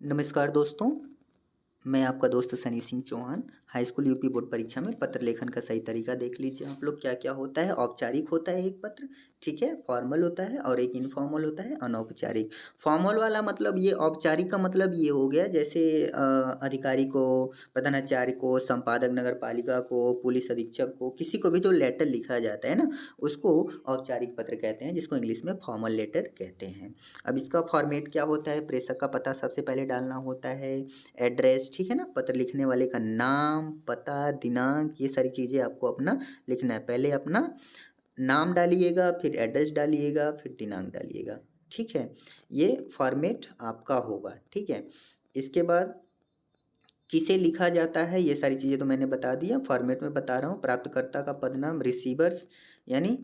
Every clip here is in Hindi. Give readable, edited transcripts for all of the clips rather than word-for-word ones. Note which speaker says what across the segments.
Speaker 1: नमस्कार दोस्तों, मैं आपका दोस्त Sunny Singh Chauhan. High school UP board परीक्षा में पत्र लेखन का सही तरीका देख लीजिए आप लोग क्या-क्या होता है। औपचारिक होता है एक पत्र, ठीक है? फॉर्मल होता है और एक इनफॉर्मल होता है अनौपचारिक। फॉर्मल वाला मतलब ये औपचारिक का मतलब ये हो गया जैसे अधिकारी को, प्रधानाचार्य को, संपादक नगर पालिका को, पुलिस अधीक्षक को, किसी को भी जो लेटर लिखा जाता है ना, उसको औपचारिक पत्र कहते हैं जिसको इंग्लिश में फॉर्मल लेटर कहते हैं। अब इसका फॉर्मेट क्या होता है? प्रेषक का पता सबसे पहले डालना होता है, एड्रेस ठीक है ना? पत्र लिखने वाले का नाम, पता, दिनांक ये सारी चीज़ें आपको अपना लिखना है। पहले अपना नाम डालिएगा, फिर एड्रेस डालिएगा, फिर दिनांक डालिएगा, ठीक है? ये फॉर्मेट आपका होगा, ठीक है? इसके बाद किसे लिखा जाता है ये सारी चीज़ें तो मैंने बता दिया, फॉर्मेट में बता रहा हूँ। प्राप्तकर्ता का पदनाम रिसीवर्स यानी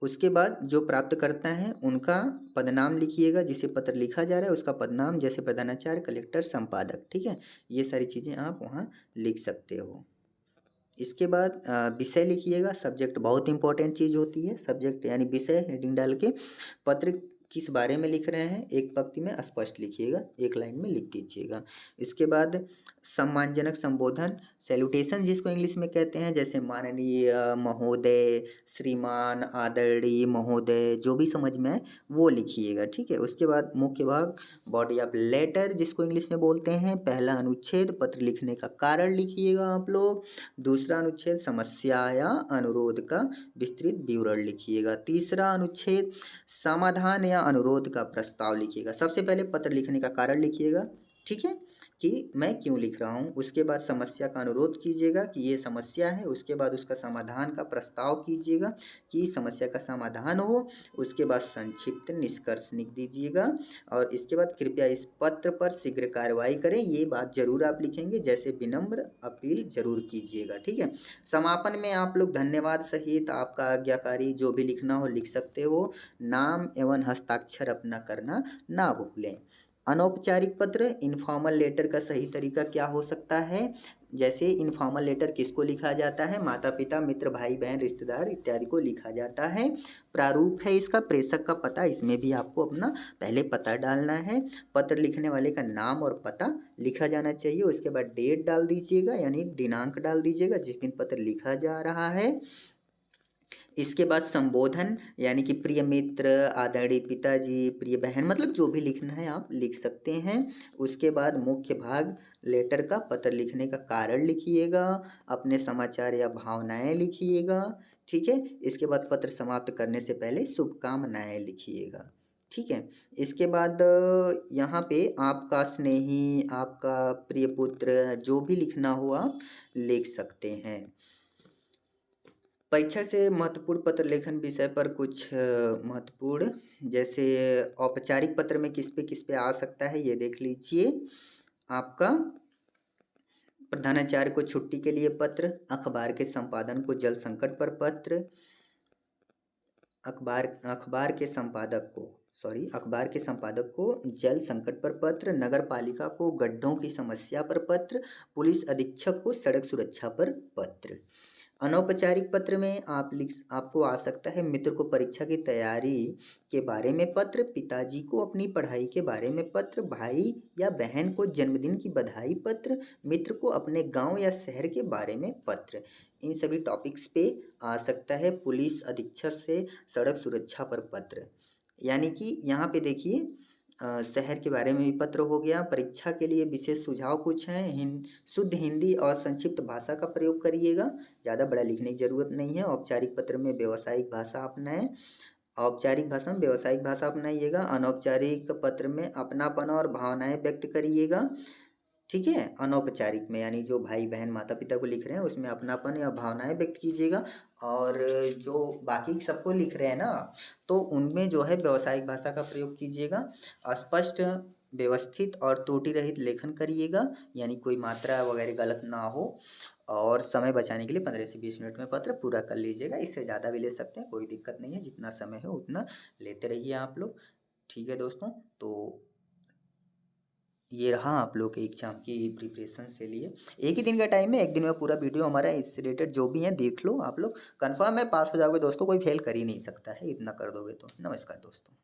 Speaker 1: उसके बाद जो प्राप्तकर्ता हैं उनका पदनाम लिखिएगा, जिसे पत्र लिखा जा रहा है उसका पदनाम जैसे प्रधानाचार्य, कलेक्टर, संपादक, ठीक है? ये सारी चीज़ें आप वहाँ लिख सकते हो। इसके बाद विषय लिखिएगा, सब्जेक्ट बहुत इंपॉर्टेंट चीज़ होती है। सब्जेक्ट यानी विषय हेडिंग डाल के पत्र किस बारे में लिख रहे हैं एक पंक्ति में स्पष्ट लिखिएगा, एक लाइन में लिख दीजिएगा। इसके बाद सम्मानजनक संबोधन सैल्यूटेशन जिसको इंग्लिश में कहते हैं, जैसे माननीय, महोदय, श्रीमान, आदरणीय, महोदय जो भी समझ में आए वो लिखिएगा, ठीक है? उसके बाद मुख्य भाग बॉडी ऑफ लेटर जिसको इंग्लिश में बोलते हैं। पहला अनुच्छेद पत्र लिखने का कारण लिखिएगा आप लोग। दूसरा अनुच्छेद समस्या या अनुरोध का विस्तृत विवरण लिखिएगा। तीसरा अनुच्छेद समाधान या अनुरोध का प्रस्ताव लिखिएगा। सबसे पहले पत्र लिखने का कारण लिखिएगा, ठीक है? कि मैं क्यों लिख रहा हूँ। उसके बाद समस्या का अनुरोध कीजिएगा कि ये समस्या है। उसके बाद उसका समाधान का प्रस्ताव कीजिएगा कि समस्या का समाधान हो। उसके बाद संक्षिप्त निष्कर्ष लिख दीजिएगा और इसके बाद कृपया इस पत्र पर शीघ्र कार्रवाई करें, ये बात ज़रूर आप लिखेंगे, जैसे विनम्र अपील ज़रूर कीजिएगा, ठीक है? समापन में आप लोग धन्यवाद सहित आपका आज्ञाकारी जो भी लिखना हो लिख सकते हो। नाम एवं हस्ताक्षर अपना करना ना भूलें। अनौपचारिक पत्र इनफॉर्मल लेटर का सही तरीका क्या हो सकता है? जैसे इनफॉर्मल लेटर किसको लिखा जाता है? माता-पिता, मित्र, भाई-बहन, रिश्तेदार इत्यादि को लिखा जाता है। प्रारूप है इसका प्रेषक का पता, इसमें भी आपको अपना पहले पता डालना है। पत्र लिखने वाले का नाम और पता लिखा जाना चाहिए। उसके बाद डेट डाल दीजिएगा यानी दिनांक डाल दीजिएगा जिस दिन पत्र लिखा जा रहा है। इसके बाद संबोधन यानी कि प्रिय मित्र, आदरणीय पिताजी, प्रिय बहन मतलब जो भी लिखना है आप लिख सकते हैं। उसके बाद मुख्य भाग लेटर का पत्र लिखने का कारण लिखिएगा, अपने समाचार या भावनाएँ लिखिएगा, ठीक है? इसके बाद पत्र समाप्त करने से पहले शुभकामनाएँ लिखिएगा, ठीक है? इसके बाद यहाँ पे आपका स्नेही, आपका प्रिय पुत्र जो भी लिखना हो आप लिख सकते हैं। परीक्षा से महत्वपूर्ण पत्र लेखन विषय पर कुछ महत्वपूर्ण जैसे औपचारिक पत्र में किस पे आ सकता है ये देख लीजिए। आपका प्रधानाचार्य को छुट्टी के लिए पत्र, अखबार के संपादन को जल संकट पर पत्र, अखबार के संपादक को जल संकट पर पत्र, नगर पालिका को गड्ढों की समस्या पर पत्र, पुलिस अधीक्षक को सड़क सुरक्षा पर पत्र। अनौपचारिक पत्र में आपको आ सकता है मित्र को परीक्षा की तैयारी के बारे में पत्र, पिताजी को अपनी पढ़ाई के बारे में पत्र, भाई या बहन को जन्मदिन की बधाई पत्र, मित्र को अपने गांव या शहर के बारे में पत्र। इन सभी टॉपिक्स पे आ सकता है पुलिस अधीक्षक से सड़क सुरक्षा पर पत्र। यानी कि यहाँ पे देखिए शहर के बारे में भी पत्र हो गया। परीक्षा के लिए विशेष सुझाव कुछ हैं, शुद्ध हिंदी और संक्षिप्त भाषा का प्रयोग करिएगा, ज़्यादा बड़ा लिखने की ज़रूरत नहीं है। औपचारिक पत्र में व्यावसायिक भाषा अपनाएं, औपचारिक भाषा में व्यावसायिक भाषा अपनाइएगा। अनौपचारिक पत्र में अपनापन और भावनाएं व्यक्त करिएगा, ठीक है? अनौपचारिक में यानी जो भाई बहन माता पिता को लिख रहे हैं उसमें अपनापन या भावनाएं व्यक्त कीजिएगा। और जो बाकी सबको लिख रहे हैं ना तो उनमें जो है व्यावसायिक भाषा का प्रयोग कीजिएगा। स्पष्ट, व्यवस्थित और त्रुटि रहित लेखन करिएगा यानी कोई मात्रा वगैरह गलत ना हो। और समय बचाने के लिए 15 से 20 मिनट में पत्र पूरा कर लीजिएगा। इससे ज़्यादा भी ले सकते हैं, कोई दिक्कत नहीं है, जितना समय है उतना लेते रहिए आप लोग, ठीक है दोस्तों? तो ये रहा आप लोग के एग्जाम की प्रिपरेशन से लिए। एक ही दिन का टाइम है, एक दिन में पूरा वीडियो हमारा इससे रिलेटेड जो भी है देख लो आप लोग, कंफर्म है पास हो जाओगे दोस्तों, कोई फेल कर ही नहीं सकता है, इतना कर दोगे तो। नमस्कार दोस्तों।